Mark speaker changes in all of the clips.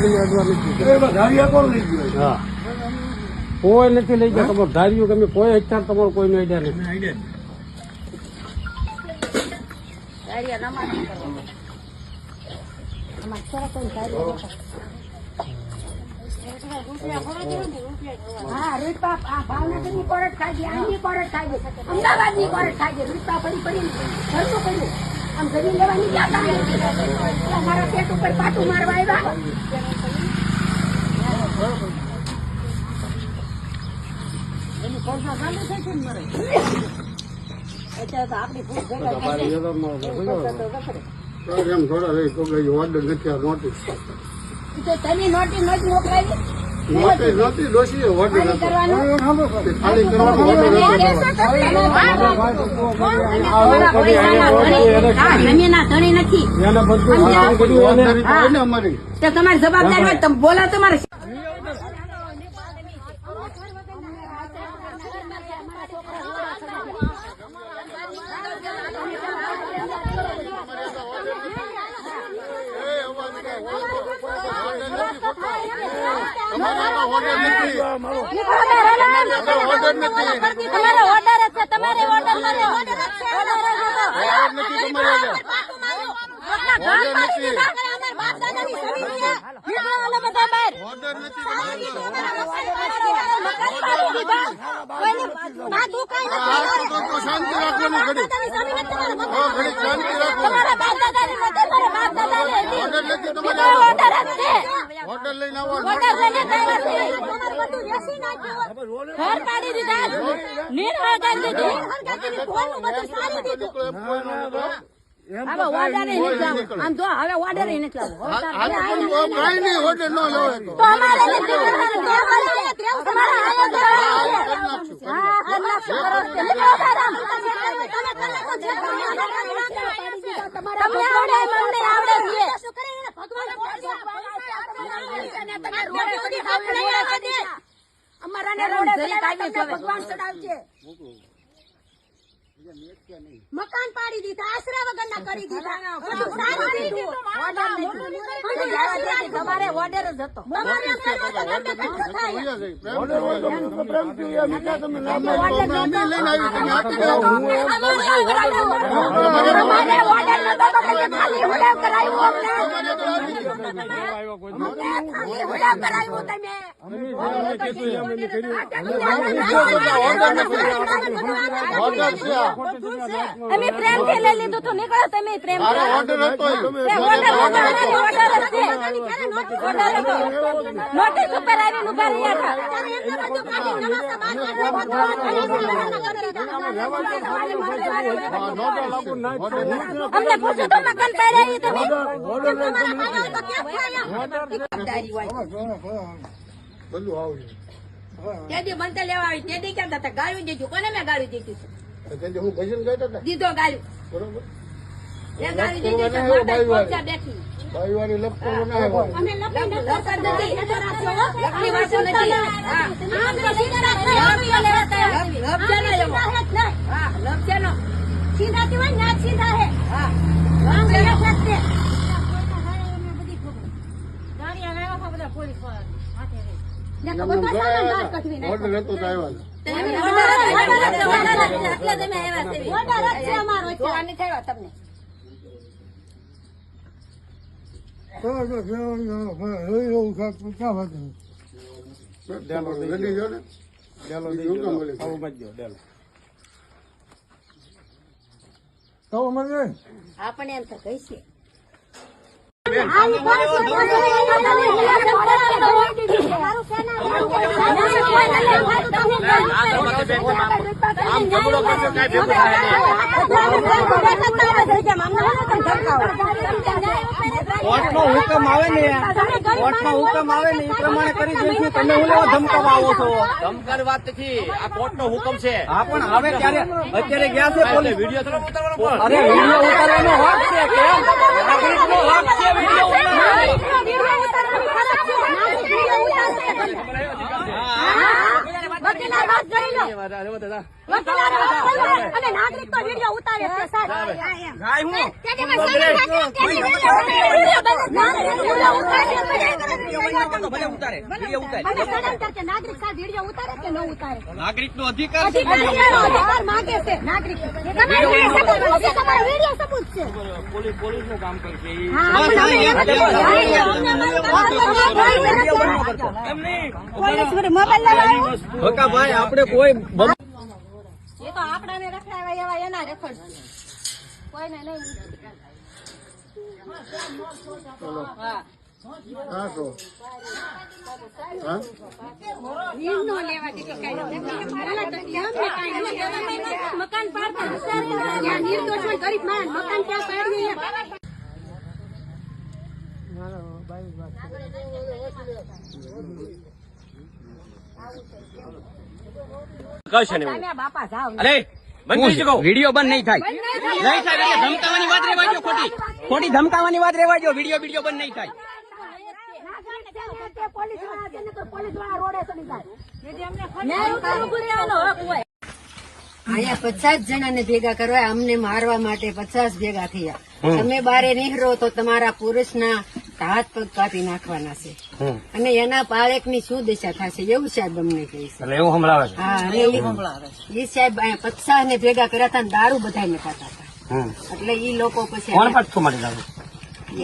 Speaker 1: પડી અડવા નથી.
Speaker 2: ધારિયા કોણ લઈ ગયું?
Speaker 1: હા, કોઈ નથી લઈ ગયા. તમારું ધાર્યું ગમે કોઈ અત્યારે તમારો કોઈનો આઈડિયા નથી.
Speaker 3: હા, રૂપા ભાવનગરની કોરટ ખાઈ આની કોરટ ખાઈ અમદાવાદની કોરટ ખાઈ રૂપા પડી પડી ઘરનું કર્યું. આમ જમીન લેવાની ગયા હતા મારા પેટ ઉપર પાટું મારવા આવ્યા. એની કોરસા ચાલુ થઈ છે ને મારે અત્યારે તો આપણી ભૂખ ભેગા
Speaker 2: એમ થોડા રહી તો ઓર્ડર નથી આ નોટિસ
Speaker 3: તમે નોટિસ નથી મોકલાવી
Speaker 2: નોટિસ નથી દોષી ઓર્ડર નથી ખાલી કરવાનો
Speaker 3: તમારી જવાબદારી હોય તમે બોલા તમારે
Speaker 2: શાંતિ રાખવાની ઘડી શાંતિ રાખો હોટલ લઈને આવો
Speaker 3: ઘર પાડી દીધા આમ તો હવે ઓર્ડર નથી
Speaker 2: હોટલ ન
Speaker 3: ભગવાન ચડાવશે. મકાન પાડી દીધા આશરા વગરના કરી દીધા. તમારે ઓર્ડર જ હતો. અમે પ્રેમથી લઈ લીધું તું નીકળો તમે પ્રેમ નોટિસ ઉપર આવીને ઉભા રહ્યા અમને પૂછો તો મકાન પાડ્યા
Speaker 2: બધું આવડે
Speaker 3: તેદી બનતા લેવા આવી તેદી ક્યાં હતા ગાળું દીધું કોને મેં ગાળું દીધી
Speaker 2: હું ભજન ગાતા હતા
Speaker 3: દીધો ગાળું
Speaker 2: બરોબર
Speaker 3: મેં ગાળું દીધી છે મોટા બેઠી
Speaker 2: ભાઈવાળી લપકો ના
Speaker 3: અમે લપકો નથી લપની વાતો નથી લપજાનો સીધાથી હોય ના સીધા હે
Speaker 2: હોટલ હતો તો આવ્યા
Speaker 3: આપણે એમ તો કઈ છે
Speaker 4: કોર્ટનો હુકમ આવે ને એ પ્રમાણે કરી દઈશું. તમે હું લેવા ધમકાવા આવો છો?
Speaker 5: ધમકાની વાત નથી, આ કોર્ટનો હુકમ છે.
Speaker 4: હા, પણ હવે અત્યારે ગયા છે પોલીસ.
Speaker 5: વિડીયો થોડો ઉતારવાનો પણ.
Speaker 4: અરે વિડીયો ઉતારવાનો હક છે કેમ? નાગરિકનો હક છે વિડીયો ભલે ઉતારે વિડીયો ઉતારે.
Speaker 3: અને સડનતર કે નાગરિક સાહેબ વિડીયો ઉતારે કે ન ઉતારે?
Speaker 4: નાગરિકનો અધિકાર છે.
Speaker 3: અધિકાર માગે છે નાગરિક. તમારો વિડીયો સબૂત છે.
Speaker 1: પોલીસનું કામ કરશે ઈ.
Speaker 3: હા, અમને એમ જ
Speaker 4: એમ નહીં.
Speaker 3: પોલીસ વડે મોબાઈલ લેવાનો.
Speaker 4: ભાઈ આપણે કોઈ
Speaker 3: એ તો આપણાને રખડાવ્યા એવા એના રેકોર્ડ છે. કોઈને નહીં.
Speaker 2: હા તો હા
Speaker 3: નિર્ણય લેવા દીધો કાંઈ નથી. અમને કાંઈ નથી. મકાન પાડતા ત્યાં નિર્દોષ હોય ગરીબ માણસ મકાન ક્યાં પાડીએ?
Speaker 5: કશે નહીં.
Speaker 3: તમે બાપા જાઓ.
Speaker 5: અરે બંધ કરી શકો.
Speaker 4: વિડીયો બંધ નહીં થાય. નહીં થાય. ધમકાવાની વાત રેવા દો. ખોટી ધમકાવાની વાત રેવા દો. વિડીયો બંધ નહીં થાય.
Speaker 3: પોલીસ વાળા છે ને તો પોલીસ વાળા રોડે ચડી જાય. ન્યાય ઉપર ઊભું રહેવાનો હક હોય.
Speaker 6: અહીંયા 50 જણાને ભેગા કરવા અમને મારવા માટે 50 ભેગા થયા. તમે બારે નીકળો તો તમારા પુરુષના હાથ પગ કાપી નાખવાના છે અને એના પાળકની શું દિશા થશે એવું સાહેબ અમને કહે છે.
Speaker 5: એટલે એવું સંભળાવે છે.
Speaker 6: હા અને એ સાહેબ 50 ને ભેગા કર્યા હતા ને દારૂ બધાને ખાતા હતા. એટલે ઈ લોકો પછી
Speaker 5: કોણ પાછું મારી લાગે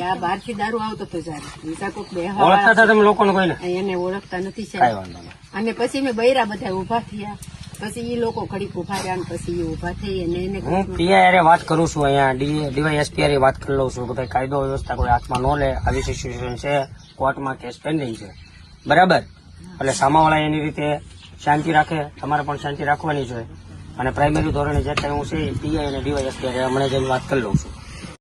Speaker 6: આ બહારથી દારૂ આવતો હતો જયારે બીજા કોઈક
Speaker 5: ઓળખતા હતા તમે લોકોને કોઈને?
Speaker 6: એને ઓળખતા નથી
Speaker 5: કઈ
Speaker 6: સાહેબ.
Speaker 5: વાંધો નહીં.
Speaker 6: અને પછી મેં બૈરા બધા ઉભા થયા. પછી એ લોકો ઘડીક ઉભા રહ્યા અને પછી એ ઉભા થઈ અને એને
Speaker 5: હું પીઆઈ વાત કરું છું, અહીંયા ડીવાયએસપી વાત કરી લઉં છું કે ભાઈ કાયદો વ્યવસ્થા કોઈ હાથમાં ન લે, આવી સિચ્યુએશન છે, કોર્ટમાં કેસ પેન્ડિંગ છે, બરાબર. એટલે સામાવાળા એની રીતે શાંતિ રાખે, તમારે પણ શાંતિ રાખવાની છે. અને પ્રાઇમરી ધોરણે જે કંઈ હું છે પીઆઈ અને ડીવાયએસપી હમણાં જઈને વાત કરી લઉં છું.